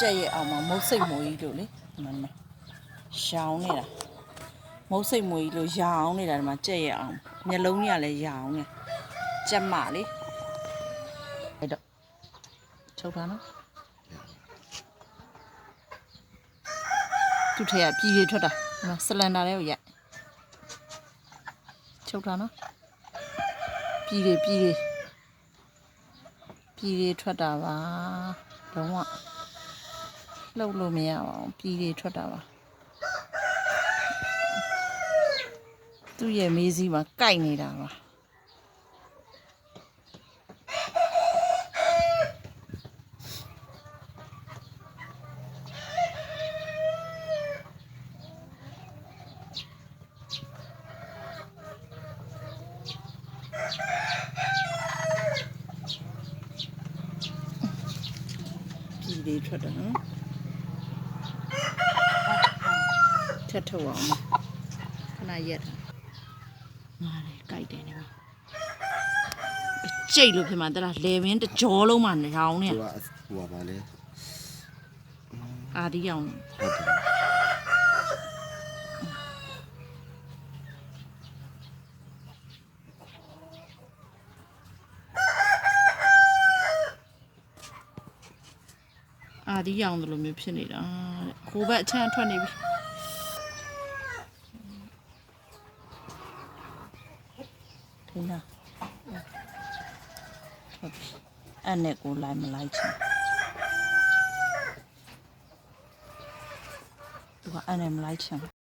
ကြက်ရဲ့အောင်မှာမုတ်စိတ်မွေးကြီးလို့လေဒီမှာရောင်းနေတာမုတ်စိတ်မွေးကြီးလို့ရောင်းနေတာဒီမှာကြက်ရဲ့အောင်မျက်လုံးကြီးကလည်းရောင်းနေကြက်မလေးအဲ့တော့ချုပ်ထားနော်သူ့ထဲကပြည်တွေထွက်တာဒီမှာဆလန်ဒါလေးကိုရိုက်ချုပ်ထားနော်ပြည်တွေထွက်တာပါတော့မှလှုပ်လို့မရပါဘူးပြည်တွေထွက်တာပါသူ့ရဲ့မေးစည်းမှာကိုက်နေတာပါပြည်တွေထွက်တာနော်ထက်ထုတ်အောင်ခဏရက်တာငါလေကြိုက်တယ်နေကြိတ်လို့ဖြစ်မှာတလားလေဝင်းတကြောလုံးမှာရောင်းနေဟိုကပါလေအာဒီရောင်ဟုတ်တယ်အာဒီရောင်တယ်လို့မျိုးဖြစ်နေတာဟိုဘက်အချမ်းထွက်နေပြီထိန်းလားအဲ့နဲ့ကိုလိုက်မလိုက်ချင်သူကအဲ့နဲ့မလိုက်ချင်